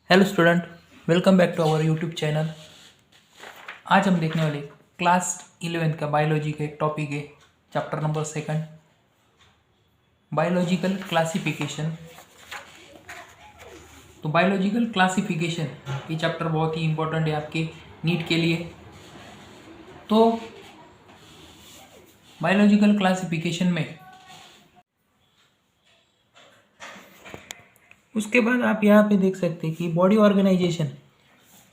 Hello student, welcome back to our YouTube channel. आज हम देखने वाले क्लास 11th का बायोलॉजी का एक टॉपिक है, चैप्टर नंबर 2, बायोलॉजिकल क्लासिफिकेशन। तो बायोलॉजिकल क्लासिफिकेशन ये चैप्टर बहुत ही इम्पोर्टेंट है आपके नीट के लिए। तो बायोलॉजिकल क्लासिफिकेशन में उसके बाद आप यहाँ पे देख सकते हैं कि बॉडी ऑर्गेनाइजेशन,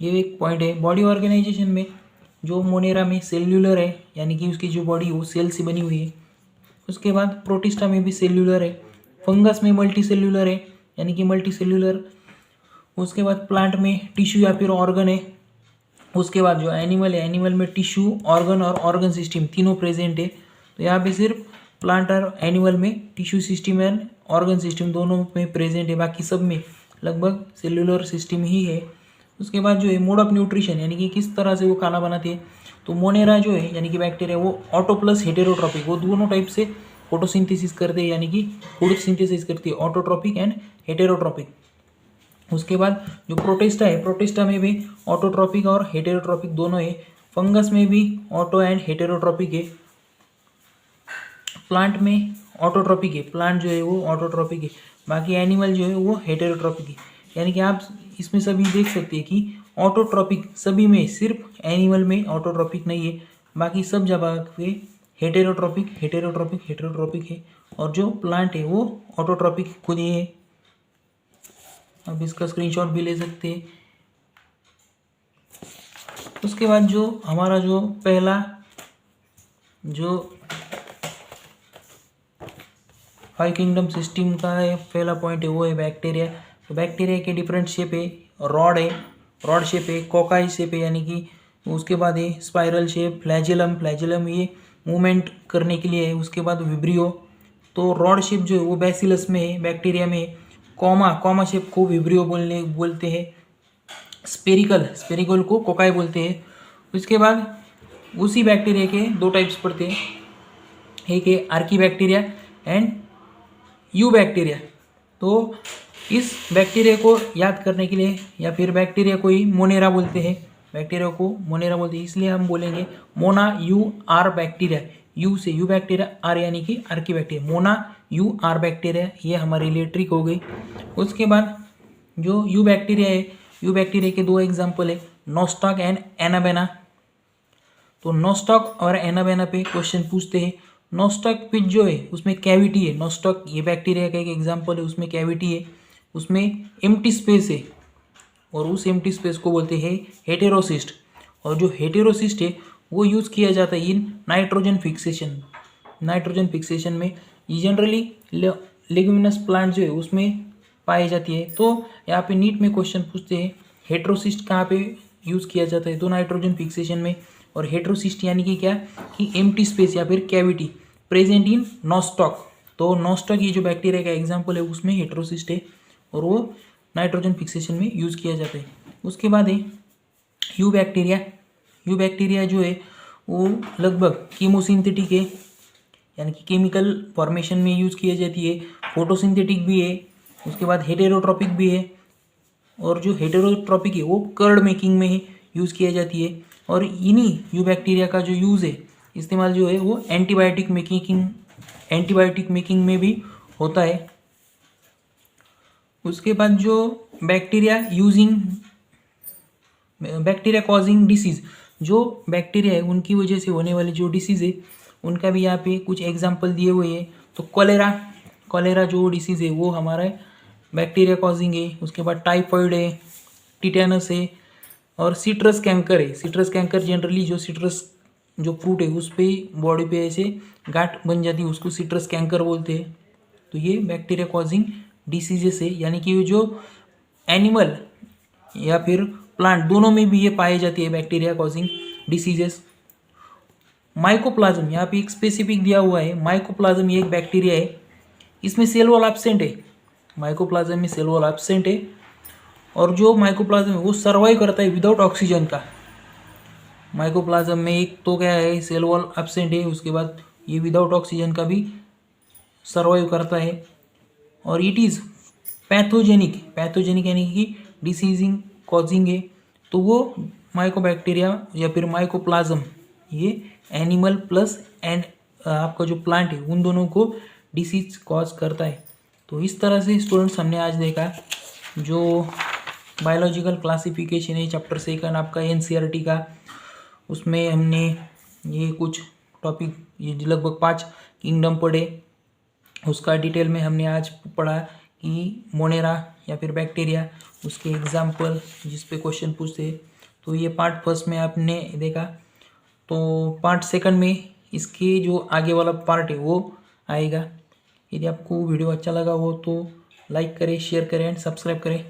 ये एक पॉइंट है। बॉडी ऑर्गेनाइजेशन में जो मोनेरा में सेल्यूलर है, यानी कि उसकी जो बॉडी वो सेल से बनी हुई है। उसके बाद प्रोटिस्टा में भी सेल्यूलर है। फंगस में मल्टी सेल्यूलर है, यानी कि मल्टी सेल्यूलर। उसके बाद प्लांट में टिश्यू या फिर ऑर्गन है। उसके बाद जो एनिमल है, एनिमल में टिश्यू, ऑर्गन और ऑर्गन सिस्टम तीनों प्रेजेंट है। तो यहाँ पे सिर्फ प्लांट और एनिमल में tissue system and organ system दोनों में प्रेजेंट है, बाकी सब में लगभग सेल्यूलर सिस्टम ही है। उसके बाद जो है मोड ऑफ न्यूट्रिशन, यानी कि किस तरह से वो खाना बनाते हैं। तो मोनेरा जो है यानी कि बैक्टीरिया, वो ऑटो प्लस हेटेरोट्रॉपिक, वो दोनों टाइप से फोटोसिंथेसिस करते हैं, यानी कि फूड सिंथेसिस करती है, ऑटोट्रॉपिक एंड हेटेरोट्रॉपिक। उसके बाद जो प्रोटिस्टा है, प्रोटिस्टा में भी ऑटोट्रॉपिक और हेटेरोट्रॉपिक दोनों है। फंगस में भी ऑटो एंड हेटेरोट्रॉपिक है। प्लांट में ऑटोट्रॉपिक है, प्लांट जो है वो ऑटोट्रॉपिक है, बाकी एनिमल जो है वो हेटेरोट्रॉपिक है। यानी कि आप इसमें सभी देख सकते हैं कि ऑटोट्रॉपिक सभी में, सिर्फ एनिमल में ऑटोट्रॉपिक नहीं है, बाकी सब जगह पे हेटेरोट्रॉपिक हेटेरोट्रॉपिक हेटेरोट्रॉपिक है। और जो प्लांट है वो ऑटोट्रॉपिक खुद ही है। आप इसका स्क्रीनशॉट भी ले सकते हैं। उसके बाद जो हमारा जो पहला जो 5 किंगडम सिस्टम का है, पहला पॉइंट है वो है बैक्टीरिया। तो बैक्टीरिया के डिफरेंट शेप है, रॉड है, रॉड शेप है, कोकाई शेप है, यानी कि उसके बाद है स्पाइरल शेप, फ्लैजेलम, फ्लैजेलम ये मूवमेंट करने के लिए है। उसके बाद विब्रियो। तो रॉड शेप जो है वो बैसिलस में है, बैक्टीरिया में है। कॉमा शेप को विब्रियो बोलते हैं। स्पेरिकल को कोकाई बोलते हैं। उसके बाद उसी बैक्टीरिया के दो टाइप्स पड़ते हैं, एक है Archie bacteria and you bacteria. तो इस बैक्टीरिया को याद करने के लिए, या फिर बैक्टीरिया को ही मोनेरा बोलते हैं, बैक्टीरिया को मोनेरा बोलते हैं, इसलिए हम बोलेंगे Mona U R bacteria. U से यू बैक्टीरिया, आर यानी कि archaebacteria, Mona U R bacteria, ये हमारे लिए ट्रिक हो गई। उसके बाद जो यू बैक्टीरिया है, यू बैक्टीरिया के दो एग्जाम्पल है, नोस्टॉक एंड एनाबेना। तो नोस्टॉक और एनाबेना पे क्वेश्चन पूछते हैं। नोस्टॉक पिच जो है उसमें कैविटी है, नोस्टॉक ये बैक्टीरिया का एक एग्जाम्पल है, उसमें कैविटी है, उसमें एम्प्टी स्पेस है, और उस एम्प्टी स्पेस को बोलते हैं हेटेरोसिस्ट। और जो हेटेरोसिस्ट है वो यूज़ किया जाता है in nitrogen fixation. Nitrogen fixation में ये जनरली लेग्यूमिनस प्लांट जो है उसमें पाई जाती है। तो यहाँ पे नीट में क्वेश्चन पूछते हैं हेटेरोसिस्ट कहाँ पे यूज़ किया जाता है, तो नाइट्रोजन फिक्सेशन में। और हेटेरोसिस्ट यानी कि क्या, कि एम्प्टी स्पेस या फिर कैविटी प्रेजेंट इन नोस्टॉक। तो नोस्टॉक ये जो बैक्टीरिया का एग्जाम्पल है उसमें हेटेरोसिस्ट है, और वो नाइट्रोजन फिक्सेशन में यूज़ किया जाता है। उसके बाद है यू बैक्टीरिया। यू बैक्टीरिया जो है वो लगभग कीमोसिंथेटिक है, यानी कि केमिकल फॉर्मेशन में यूज़ किया जाती है, फोटोसिंथेटिक भी है। उसके बाद हेटेरोट्रॉपिक भी है, और जो हेटेरोट्रॉपिक है वो कर्ड मेकिंग में ही यूज़ किया जाती है। और इन्हीं यू बैक्टीरिया का जो यूज़ है, इस्तेमाल जो है वो एंटीबायोटिक मेकिंग में भी होता है। उसके बाद जो बैक्टीरिया कॉजिंग डिसीज़, जो बैक्टीरिया है उनकी वजह से होने वाली जो डिसीज़ है उनका भी यहाँ पे कुछ एग्जाम्पल दिए हुए हैं। तो कॉलेरा जो डिसीज़ है वो हमारा बैक्टीरिया कॉजिंग है। उसके बाद टाइफाइड है, टिटेनस है, और सिट्रस कैंकर है। सिट्रस कैंकर जनरली जो सिट्रस जो फ्रूट है उस पर बॉडी पे ऐसे गांठ बन जाती है, उसको सिट्रस कैंकर बोलते हैं। तो ये बैक्टीरिया कॉजिंग डिसीजेस है, यानी कि जो एनिमल या फिर प्लांट दोनों में भी ये पाई जाती है बैक्टीरिया कॉजिंग डिसीजेस। माइकोप्लाज्म यहाँ पे एक स्पेसिफिक दिया हुआ है, माइकोप्लाज्म ये एक बैक्टीरिया है, इसमें सेल वॉल एब्सेंट है, माइकोप्लाज्म में सेल वॉल एब्सेंट है। और जो माइकोप्लाज्म है वो सर्वाइव करता है विदाउट ऑक्सीजन का। माइकोप्लाज्म में एक तो क्या है, सेल वॉल एब्सेंट है, उसके बाद ये विदाउट ऑक्सीजन का भी सर्वाइव करता है। और इट इज़ पैथोजेनिक यानी कि डिसीजिंग कॉजिंग है तो वो माइकोबैक्टीरिया या फिर माइकोप्लाज्म, ये एनिमल प्लस एंड आपका जो प्लांट है उन दोनों को डिसीज कॉज करता है। तो इस तरह से स्टूडेंट्स हमने आज देखा जो बायोलॉजिकल क्लासिफिकेशन है चैप्टर 2 आपका एनसीईआरटी का, उसमें हमने ये कुछ टॉपिक ये लगभग 5 किंगडम पढ़े, उसका डिटेल में हमने आज पढ़ा कि मोनेरा या फिर बैक्टीरिया उसके एग्जाम्पल जिस पे क्वेश्चन पूछते। तो ये पार्ट फर्स्ट में आपने देखा। तो पार्ट सेकंड में इसके जो आगे वाला पार्ट है वो आएगा। यदि आपको वीडियो अच्छा लगा हो तो लाइक करें, शेयर करें एंड सब्सक्राइब करें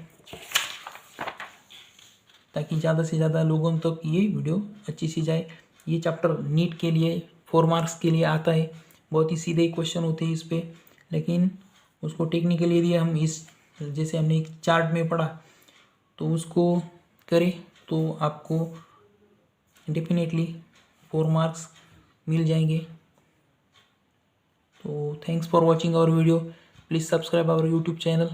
ताकि ज़्यादा से ज़्यादा लोगों तक ये वीडियो अच्छी सी जाए। ये चैप्टर नीट के लिए 4 मार्क्स के लिए आता है, बहुत ही सीधे क्वेश्चन होते हैं इस पर, लेकिन उसको टेक्निकली यदि हम इस जैसे हमने एक चार्ट में पढ़ा तो उसको करें तो आपको डेफिनेटली 4 मार्क्स मिल जाएंगे। तो thanks for watching our video, please subscribe our YouTube channel.